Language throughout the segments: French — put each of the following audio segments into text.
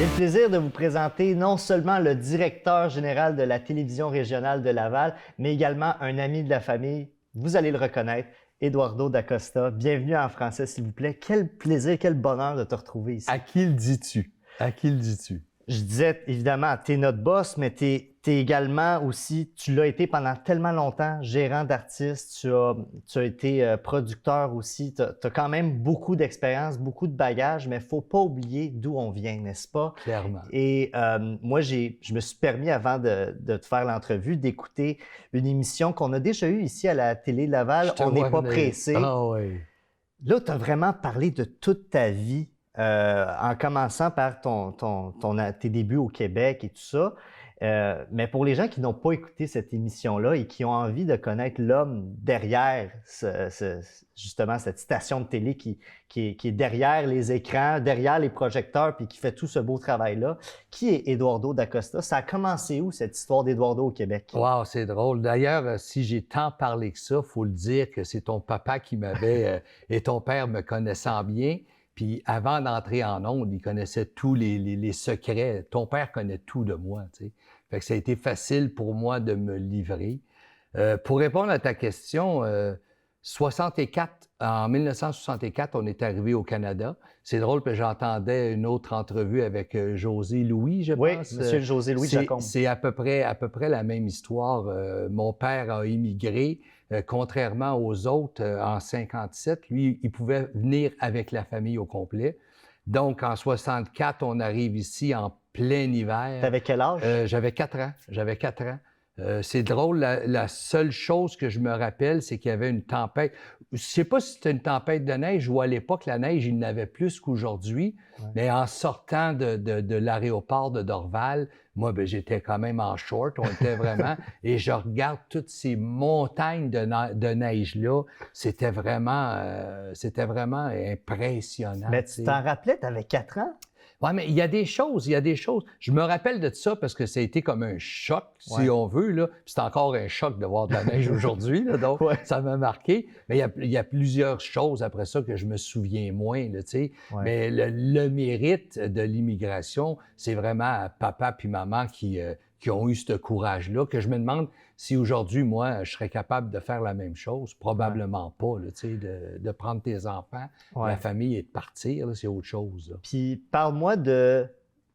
J'ai le plaisir de vous présenter non seulement le directeur général de la télévision régionale de Laval, mais également un ami de la famille. Vous allez le reconnaître, Eduardo Dacosta. Bienvenue en français, s'il vous plaît. Quel plaisir, quel bonheur de te retrouver ici. À qui le dis-tu? À qui le dis-tu? Je disais, évidemment, tu es notre boss, mais tu es également aussi, tu l'as été pendant tellement longtemps, gérant d'artistes, tu as été producteur aussi, tu as quand même beaucoup d'expérience, beaucoup de bagages, mais il ne faut pas oublier d'où on vient, n'est-ce pas? Clairement. Et moi, je me suis permis, avant de te faire l'entrevue, d'écouter une émission qu'on a déjà eue ici à la télé Laval, On n'est pas pressé. Ah oui. Là, tu as vraiment parlé de toute ta vie. En commençant par tes débuts au Québec et tout ça. Mais pour les gens qui n'ont pas écouté cette émission-là et qui ont envie de connaître l'homme derrière justement cette station de télé qui est derrière les écrans, derrière les projecteurs, puis qui fait tout ce beau travail-là, qui est Eduardo Dacosta? Ça a commencé où, cette histoire d'Eduardo au Québec? Wow, c'est drôle. D'ailleurs, si j'ai tant parlé que ça, il faut le dire que c'est ton papa qui m'avait, et ton père me connaissant bien. Puis avant d'entrer en ondes, il connaissait tous les secrets. Ton père connaît tout de moi, tu sais. Fait que ça a été facile pour moi de me livrer. Pour répondre à ta question, en 1964, on est arrivé au Canada. C'est drôle parce que j'entendais une autre entrevue avec José Louis, je pense. Oui, monsieur José Louis Jacomb. C'est à peu près la même histoire. Mon père a immigré. Contrairement aux autres, en 57, lui, il pouvait venir avec la famille au complet. Donc, en 64, on arrive ici en plein hiver. T'avais quel âge? J'avais 4 ans. C'est drôle, la seule chose que je me rappelle, c'est qu'il y avait une tempête. Je sais pas si c'était une tempête de neige ou à l'époque, la neige, il n'avait plus qu'aujourd'hui. Ouais. Mais en sortant de l'aéroport de Dorval, moi, j'étais quand même en short, on était vraiment, et je regarde toutes ces montagnes de neige-là. C'était vraiment impressionnant. Mais tu t'en rappelais, tu avais 4 ans? Oui, mais il y a des choses. Je me rappelle de ça parce que ça a été comme un choc, si on veut, là. Puis c'est encore un choc de voir de la neige aujourd'hui, là, donc ça m'a marqué. Mais il y a plusieurs choses après ça que je me souviens moins, là, tu sais. Ouais. Mais le mérite de l'immigration, c'est vraiment papa puis maman qui ont eu ce courage-là, que je me demande si aujourd'hui, moi, je serais capable de faire la même chose. Probablement pas, là, tu sais, de prendre tes enfants, la famille et de partir, là, c'est autre chose. Là. Puis parle-moi de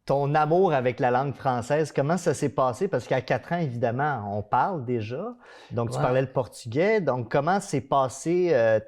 ton amour avec la langue française. Comment ça s'est passé? Parce qu'à 4 ans, évidemment, on parle déjà. Donc, tu parlais le portugais. Donc, comment s'est passé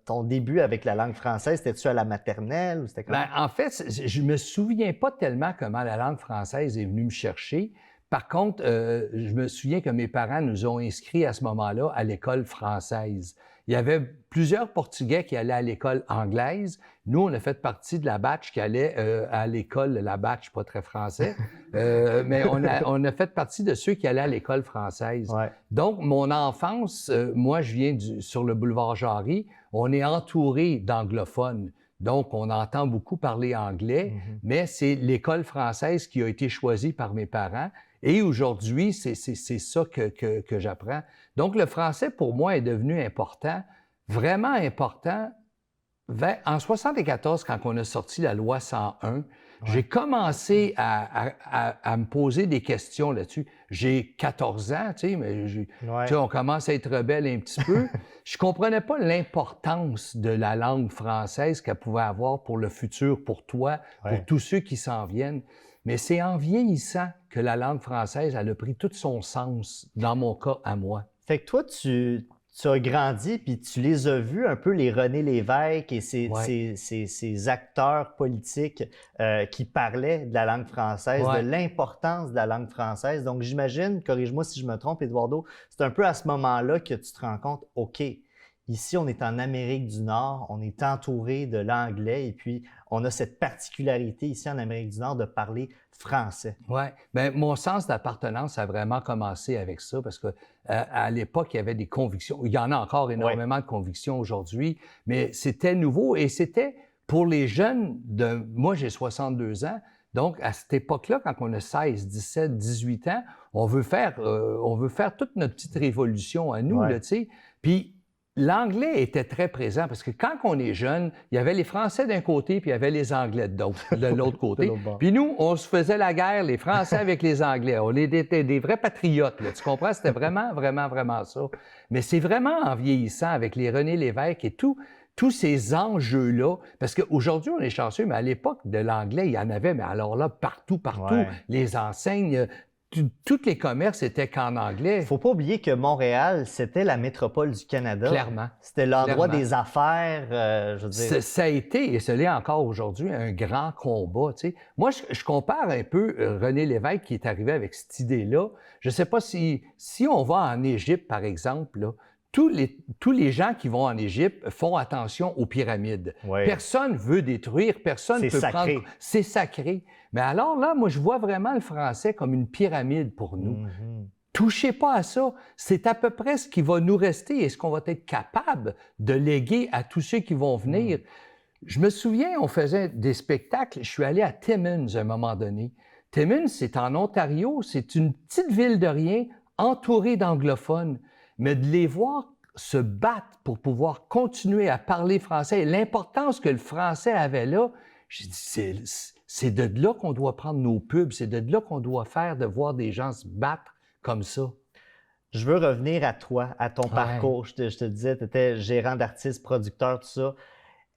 ton début avec la langue française? Étais-tu à la maternelle ou c'était comment? En fait, je me souviens pas tellement comment la langue française est venue me chercher. Par contre, je me souviens que mes parents nous ont inscrits à ce moment-là à l'école française. Il y avait plusieurs Portugais qui allaient à l'école anglaise. Nous, on a fait partie de la batch qui allait à l'école, la batch, pas très français, mais on a fait partie de ceux qui allaient à l'école française. Ouais. Donc, mon enfance, moi, je viens sur le boulevard Jarry, on est entouré d'anglophones. Donc, on entend beaucoup parler anglais, mais c'est l'école française qui a été choisie par mes parents. Et aujourd'hui, c'est ça que j'apprends. Donc, le français, pour moi, est devenu important, vraiment important. En 74, quand on a sorti la loi 101, j'ai commencé à me poser des questions là-dessus. J'ai 14 ans, tu sais, mais tu sais, on commence à être rebelle un petit peu. Je comprenais pas l'importance de la langue française qu'elle pouvait avoir pour le futur, pour toi, pour tous ceux qui s'en viennent. Mais c'est en vieillissant que la langue française, elle a pris tout son sens, dans mon cas, à moi. Fait que toi, tu as grandi, puis tu les as vus un peu, les René Lévesque et ces acteurs politiques qui parlaient de la langue française, de l'importance de la langue française. Donc, j'imagine, corrige-moi si je me trompe, Eduardo, c'est un peu à ce moment-là que tu te rends compte, OK, ici, on est en Amérique du Nord, on est entouré de l'anglais et puis on a cette particularité ici en Amérique du Nord de parler français. Oui. Bien, mon sens d'appartenance a vraiment commencé avec ça parce que à l'époque, il y avait des convictions. Il y en a encore énormément de convictions aujourd'hui, mais c'était nouveau et c'était pour les jeunes de... Moi, j'ai 62 ans. Donc, à cette époque-là, quand on a 16, 17, 18 ans, on veut faire toute notre petite révolution à nous, là, tu sais. Puis, l'anglais était très présent parce que quand on est jeune, il y avait les Français d'un côté puis il y avait les Anglais de l'autre côté. Puis nous, on se faisait la guerre, les Français avec les Anglais. On était des vrais patriotes, là, tu comprends? C'était vraiment, vraiment, vraiment ça. Mais c'est vraiment en vieillissant avec les René Lévesque et tous ces enjeux-là, parce qu'aujourd'hui, on est chanceux, mais à l'époque de l'anglais, il y en avait, mais alors là, partout, Ouais. les enseignes, tous les commerces étaient qu'en anglais. Il ne faut pas oublier que Montréal, c'était la métropole du Canada. Clairement. C'était l'endroit des affaires, je veux dire. Ça a été, et ce l'est encore aujourd'hui, un grand combat. Tu sais. Moi, je compare un peu René Lévesque qui est arrivé avec cette idée-là. Je ne sais pas si on va en Égypte, par exemple, là, tous les gens qui vont en Égypte font attention aux pyramides. Oui. Personne veut détruire, personne peut sacré. prendre... C'est sacré. Mais alors là, moi, je vois vraiment le français comme une pyramide pour nous. Mm-hmm. Touchez pas à ça. C'est à peu près ce qui va nous rester et ce qu'on va être capable de léguer à tous ceux qui vont venir. Je me souviens, on faisait des spectacles. Je suis allé à Timmins à un moment donné. Timmins, c'est en Ontario. C'est une petite ville de rien, entourée d'anglophones. Mais de les voir se battre pour pouvoir continuer à parler français et l'importance que le français avait là, j'ai dit, c'est de là qu'on doit prendre nos pubs, c'est de là qu'on doit faire de voir des gens se battre comme ça. Je veux revenir à toi, à ton parcours. Je te disais, tu étais gérant d'artistes, producteur, tout ça.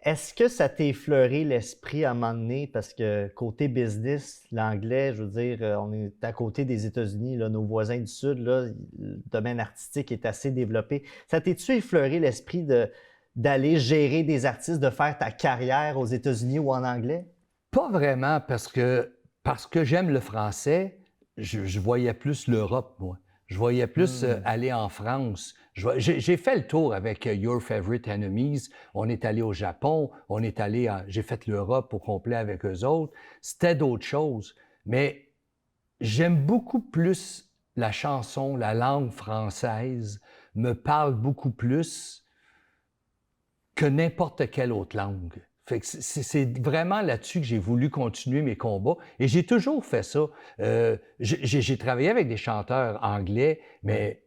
Est-ce que ça t'a effleuré l'esprit à un moment donné? Parce que côté business, l'anglais, je veux dire, on est à côté des États-Unis, là, nos voisins du Sud, là, le domaine artistique est assez développé. Ça t'es-tu effleuré l'esprit d'aller gérer des artistes, de faire ta carrière aux États-Unis ou en anglais? Pas vraiment, parce que j'aime le français, je voyais plus l'Europe, moi. Je voyais plus aller en France. J'ai fait le tour avec Your Favorite Enemies. On est allé au Japon, j'ai fait l'Europe au complet avec eux autres. C'était d'autres choses. Mais j'aime beaucoup plus la chanson, la langue française me parle beaucoup plus que n'importe quelle autre langue. Fait que c'est vraiment là-dessus que j'ai voulu continuer mes combats. Et j'ai toujours fait ça. J'ai travaillé avec des chanteurs anglais, mais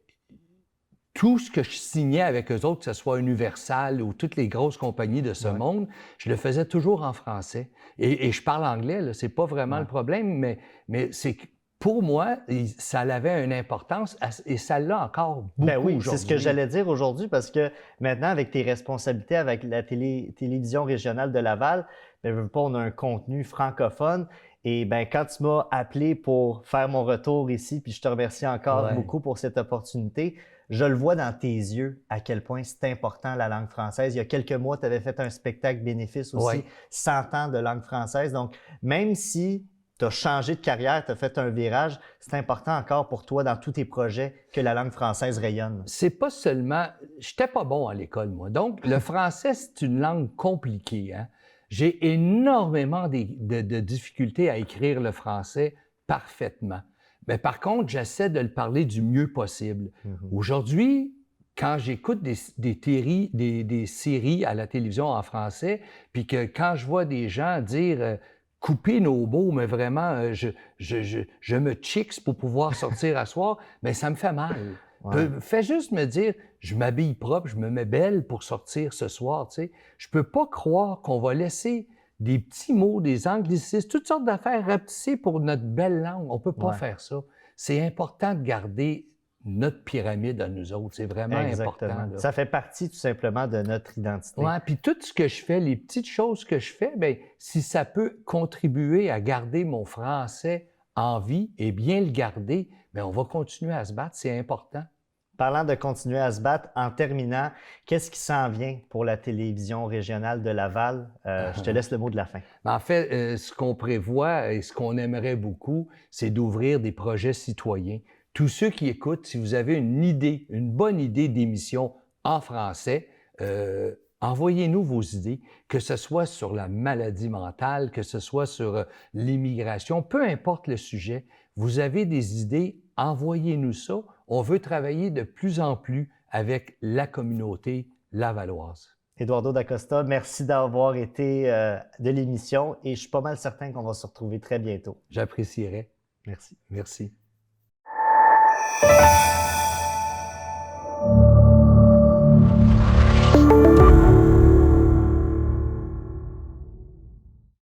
tout ce que je signais avec eux autres, que ce soit Universal ou toutes les grosses compagnies de ce monde, je le faisais toujours en français. Et je parle anglais, là, c'est pas vraiment le problème, mais c'est que pour moi, ça avait une importance et ça l'a encore beaucoup aujourd'hui. C'est ce que j'allais dire aujourd'hui parce que maintenant, avec tes responsabilités avec la télévision régionale de Laval, on a un contenu francophone. Et quand tu m'as appelé pour faire mon retour ici, puis je te remercie encore beaucoup pour cette opportunité, je le vois dans tes yeux à quel point c'est important la langue française. Il y a quelques mois, tu avais fait un spectacle bénéfice aussi, 100 ans de langue française. Donc, même si tu as changé de carrière, tu as fait un virage, c'est important encore pour toi dans tous tes projets que la langue française rayonne. C'est pas seulement... J'étais pas bon à l'école, moi. Donc, le français, c'est une langue compliquée, hein? J'ai énormément de difficultés à écrire le français parfaitement. Mais par contre, j'essaie de le parler du mieux possible. Aujourd'hui, quand j'écoute des séries à la télévision en français, puis que quand je vois des gens dire couper nos mots, mais vraiment, je me chicks pour pouvoir sortir à soir, mais ça me fait mal. Fais juste me dire, je m'habille propre, je me mets belle pour sortir ce soir, tu sais. Je peux pas croire qu'on va laisser des petits mots, des anglicismes, toutes sortes d'affaires rapetisser pour notre belle langue. On peut pas faire ça. C'est important de garder notre pyramide à nous autres. C'est vraiment important. Là. Ça fait partie tout simplement de notre identité. Oui, puis tout ce que je fais, les petites choses que je fais, bien, si ça peut contribuer à garder mon français en vie et bien le garder, bien, on va continuer à se battre. C'est important. Parlant de continuer à se battre, en terminant, qu'est-ce qui s'en vient pour la télévision régionale de Laval? Je te laisse le mot de la fin. En fait, ce qu'on prévoit et ce qu'on aimerait beaucoup, c'est d'ouvrir des projets citoyens. Tous ceux qui écoutent, si vous avez une bonne idée d'émission en français, envoyez-nous vos idées, que ce soit sur la maladie mentale, que ce soit sur l'immigration, peu importe le sujet. Vous avez des idées, envoyez-nous ça. On veut travailler de plus en plus avec la communauté lavalloise. Eduardo Dacosta, merci d'avoir été de l'émission et je suis pas mal certain qu'on va se retrouver très bientôt. J'apprécierais. Merci. Merci.